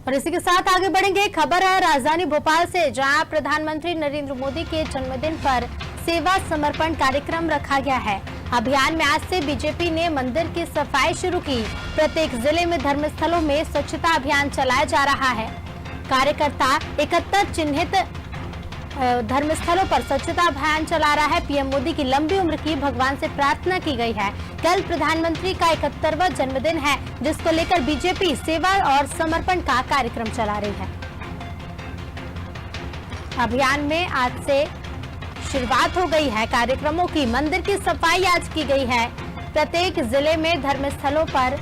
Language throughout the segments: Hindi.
और इसी के साथ आगे बढ़ेंगे। खबर है राजधानी भोपाल से, जहां प्रधानमंत्री नरेंद्र मोदी के जन्मदिन पर सेवा समर्पण कार्यक्रम रखा गया है। अभियान में आज से बीजेपी ने मंदिर की सफाई शुरू की। प्रत्येक जिले में धर्मस्थलों में स्वच्छता अभियान चलाया जा रहा है। कार्यकर्ता 71 चिन्हित धर्मस्थलों पर स्वच्छता अभियान चला रहा है। पीएम मोदी की लंबी उम्र की भगवान से प्रार्थना की गई है। कल प्रधानमंत्री का 71वां जन्मदिन है, जिसको लेकर बीजेपी सेवा और समर्पण का कार्यक्रम चला रही है। अभियान में आज से शुरुआत हो गई है कार्यक्रमों की। मंदिर की सफाई आज की गई है। प्रत्येक जिले में धर्मस्थलों पर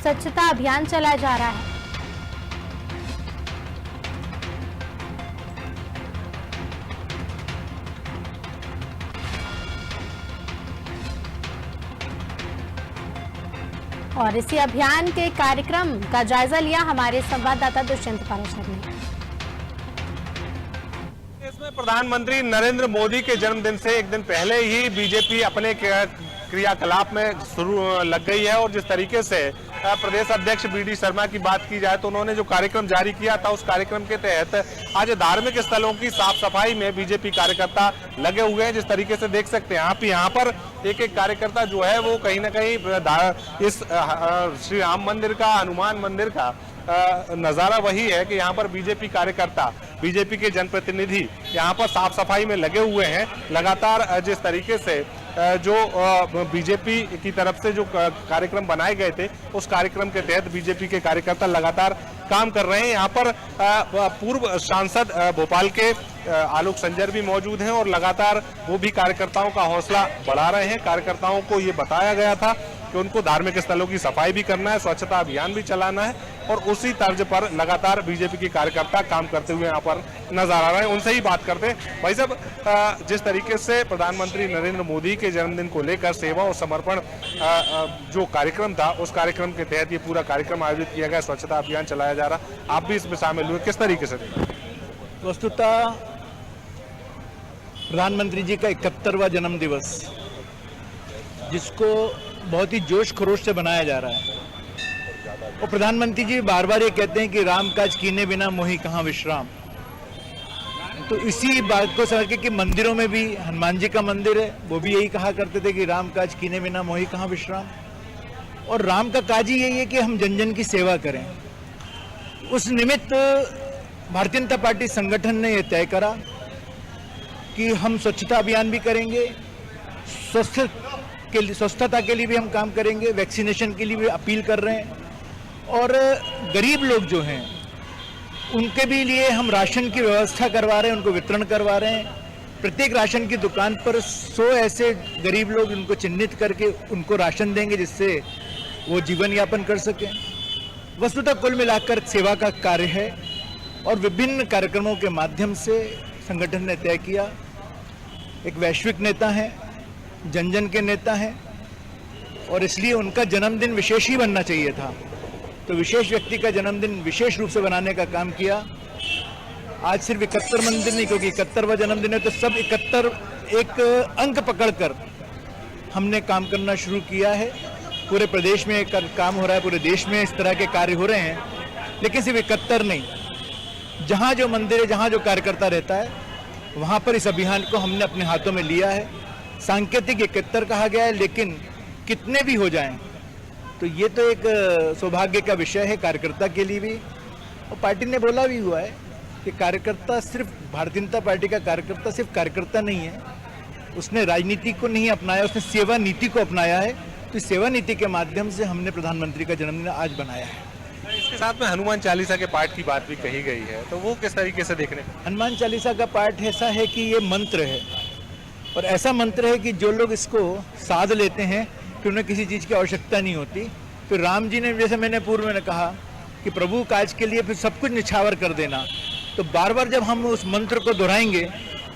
स्वच्छता अभियान चलाया जा रहा है। और इसी अभियान के कार्यक्रम का जायजा लिया हमारे संवाददाता दुष्यंत पाराशर ने। इसमें प्रधानमंत्री नरेंद्र मोदी के जन्मदिन से एक दिन पहले ही बीजेपी अपने क्रियाकलाप में शुरू लग गई है। और जिस तरीके से प्रदेश अध्यक्ष बीडी शर्मा की बात की जाए तो उन्होंने जो कार्यक्रम जारी किया था, उस कार्यक्रम के तहत आज धार्मिक स्थलों की साफ सफाई में बीजेपी कार्यकर्ता लगे हुए हैं। जिस तरीके से देख सकते हैं आप यहाँ पर एक एक कार्यकर्ता जो है वो कहीं ना कहीं इस श्री राम मंदिर का, हनुमान मंदिर का नजारा वही है कि यहाँ पर बीजेपी कार्यकर्ता, बीजेपी के जनप्रतिनिधि यहाँ पर साफ सफाई में लगे हुए हैं। लगातार जिस तरीके से जो बीजेपी की तरफ से जो कार्यक्रम बनाए गए थे, उस कार्यक्रम के तहत बीजेपी के कार्यकर्ता लगातार काम कर रहे हैं। यहाँ पर पूर्व सांसद भोपाल के आलोक संजर भी मौजूद हैं और लगातार वो भी कार्यकर्ताओं का हौसला बढ़ा रहे हैं। कार्यकर्ताओं को ये बताया गया था कि उनको धार्मिक स्थलों की सफाई भी करना है, स्वच्छता अभियान भी चलाना है, और उसी तर्ज पर लगातार बीजेपी के कार्यकर्ता काम करते हुए यहाँ पर नजर आ रहे हैं। उनसे ही बात करते हैं। भाई साहब, जिस तरीके से प्रधानमंत्री नरेंद्र मोदी के जन्मदिन को लेकर सेवा और समर्पण जो कार्यक्रम था, उस कार्यक्रम के तहत ये पूरा कार्यक्रम आयोजित किया गया, स्वच्छता अभियान चलाया जा रहा, आप भी इसमें शामिल हुए, किस तरीके से? वस्तुतः प्रधानमंत्री जी का 71वां जन्म दिवस, जिसको बहुत ही जोश खरोश से बनाया जा रहा है, और प्रधानमंत्री जी बार बार ये कहते हैं कि राम काज कीने बिना मोहि कहाँ विश्राम। तो इसी बात को समझ के कि मंदिरों में भी हनुमान जी का मंदिर है, वो भी यही कहा करते थे कि राम काज कीने बिना मोहि कहाँ विश्राम। और राम का काज ही यही है कि हम जन जन की सेवा करें। उस निमित्त भारतीय जनता पार्टी संगठन ने यह तय करा कि हम स्वच्छता अभियान भी करेंगे, स्वस्थता के लिए भी हम काम करेंगे, वैक्सीनेशन के लिए भी अपील कर रहे हैं, और गरीब लोग जो हैं उनके भी लिए हम राशन की व्यवस्था करवा रहे हैं, उनको वितरण करवा रहे हैं। प्रत्येक राशन की दुकान पर 100 ऐसे गरीब लोग, उनको चिन्हित करके उनको राशन देंगे, जिससे वो जीवन यापन कर सकें। वस्तुतः कुल मिलाकर सेवा का कार्य है, और विभिन्न कार्यक्रमों के माध्यम से संगठन ने तय किया। एक वैश्विक नेता है, जन जन के नेता हैं, और इसलिए उनका जन्मदिन विशेष ही बनना चाहिए था। तो विशेष व्यक्ति का जन्मदिन विशेष रूप से बनाने का काम किया। आज सिर्फ 71 मंदिर नहीं, क्योंकि 71वां जन्मदिन है, तो सब 71 एक अंक पकड़कर हमने काम करना शुरू किया है। पूरे प्रदेश में काम हो रहा है, पूरे देश में इस तरह के कार्य हो रहे हैं। लेकिन सिर्फ 71 नहीं, जहाँ जो मंदिर है, जहाँ जो कार्यकर्ता रहता है, वहाँ पर इस अभियान को हमने अपने हाथों में लिया है। सांकेतिक 71 कहा गया है, लेकिन कितने भी हो जाएं तो ये तो एक सौभाग्य का विषय है कार्यकर्ता के लिए भी। और पार्टी ने बोला भी हुआ है कि कार्यकर्ता सिर्फ, भारतीय जनता पार्टी का कार्यकर्ता सिर्फ कार्यकर्ता नहीं है, उसने राजनीति को नहीं अपनाया, उसने सेवा नीति को अपनाया है। तो इस सेवा नीति के माध्यम से हमने प्रधानमंत्री का जन्मदिन आज बनाया है। इसके साथ में हनुमान चालीसा के पाठ की बात भी कही गई है, तो वो किस तरीके से देखने? हनुमान चालीसा का पाठ ऐसा है कि ये मंत्र है, और ऐसा मंत्र है कि जो लोग इसको साध लेते हैं कि उन्हें किसी चीज़ की आवश्यकता नहीं होती। फिर राम जी ने, जैसे मैंने पूर्व में कहा कि प्रभु काज के लिए फिर सब कुछ निछावर कर देना, तो बार बार जब हम उस मंत्र को दोहराएंगे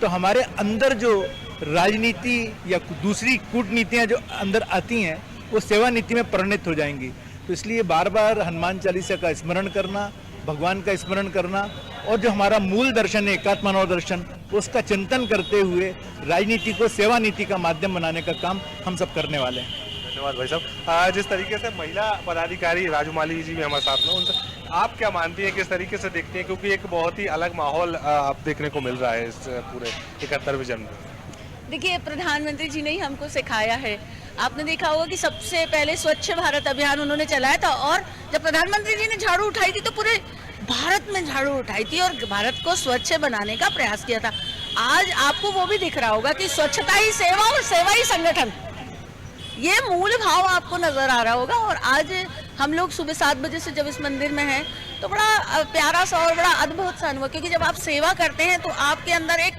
तो हमारे अंदर जो राजनीति या दूसरी कूटनीतियाँ जो अंदर आती हैं, वो सेवा नीति में परिणत हो जाएंगी। तो इसलिए बार बार हनुमान चालीसा का स्मरण करना, भगवान का स्मरण करना, और जो हमारा मूल दर्शन है एकात्म मानव दर्शन, उसका चिंतन करते हुए राजनीति को सेवा नीति का माध्यम बनाने का काम हम सब करने वाले हैं। धन्यवाद भाई साहब। जिस तरीके से महिला पदाधिकारी राजू माली जी भी हमारे साथ में, उनसे आप क्या मानती हैं, किस तरीके से देखती हैं, क्योंकि एक बहुत ही अलग माहौल अब देखने को मिल रहा है इस पूरे 71वें जन्मदिन। देखिए, प्रधानमंत्री जी ने ही हमको सिखाया है। आपने देखा होगा कि सबसे पहले स्वच्छ भारत अभियान उन्होंने चलाया था, और जब प्रधानमंत्री जी ने झाड़ू उठाई थी तो पूरे भारत में झाड़ू उठाई थी और भारत को स्वच्छ बनाने का प्रयास किया था। आज आपको वो भी दिख रहा होगा कि स्वच्छता ही सेवा और सेवा ही संगठन, ये मूल भाव आपको नजर आ रहा होगा। और आज हम लोग सुबह 7 बजे से जब इस मंदिर में हैं तो बड़ा प्यारा सा और बड़ा अद्भुत सा अनुभव, क्योंकि जब आप सेवा करते हैं तो आपके अंदर एक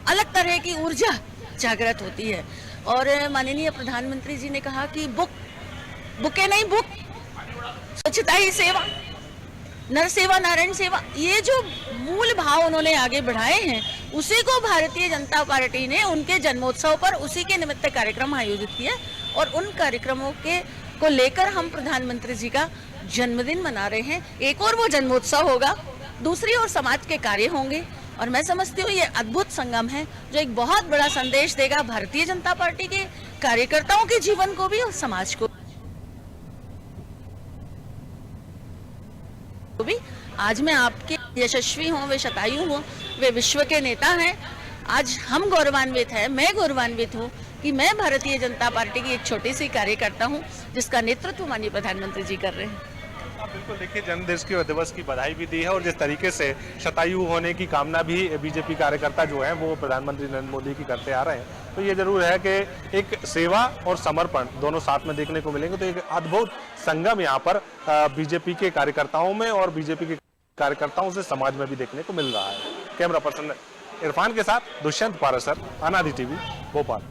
अलग तरह की ऊर्जा जागृत होती है। और माननीय प्रधानमंत्री जी ने कहा कि बुके नहीं बुक, स्वच्छता ही सेवा, नर सेवा नारायण सेवा, ये जो मूल भाव उन्होंने आगे बढ़ाए हैं उसी को भारतीय जनता पार्टी ने उनके जन्मोत्सव पर उसी के निमित्त कार्यक्रम आयोजित किए, और उन कार्यक्रमों को लेकर हम प्रधानमंत्री जी का जन्मदिन मना रहे हैं। एक और वो जन्मोत्सव होगा, दूसरी ओर समाज के कार्य होंगे, और मैं समझती हूँ ये अद्भुत संगम है जो एक बहुत बड़ा संदेश देगा भारतीय जनता पार्टी के कार्यकर्ताओं के जीवन को भी और समाज को भी। आज मैं आपके यशस्वी हूँ, वे शतायु हूँ, वे विश्व के नेता हैं। आज हम गौरवान्वित हैं, मैं गौरवान्वित हूँ कि मैं भारतीय जनता पार्टी की एक छोटी सी कार्यकर्ता हूँ जिसका नेतृत्व माननीय प्रधानमंत्री जी कर रहे हैं। बिल्कुल, देखिए, जन्मदिवस की बधाई भी दी है, और जिस तरीके से शतायु होने की कामना भी बीजेपी कार्यकर्ता जो है वो प्रधानमंत्री नरेंद्र मोदी की करते आ रहे हैं। तो ये जरूर है कि एक सेवा और समर्पण दोनों साथ में देखने को मिलेंगे। तो एक अद्भुत संगम यहाँ पर बीजेपी के कार्यकर्ताओं में और बीजेपी के कार्यकर्ताओं से समाज में भी देखने को मिल रहा है। कैमरा पर्सन इरफान के साथ दुष्यंत पारासर, अनादि टीवी, भोपाल।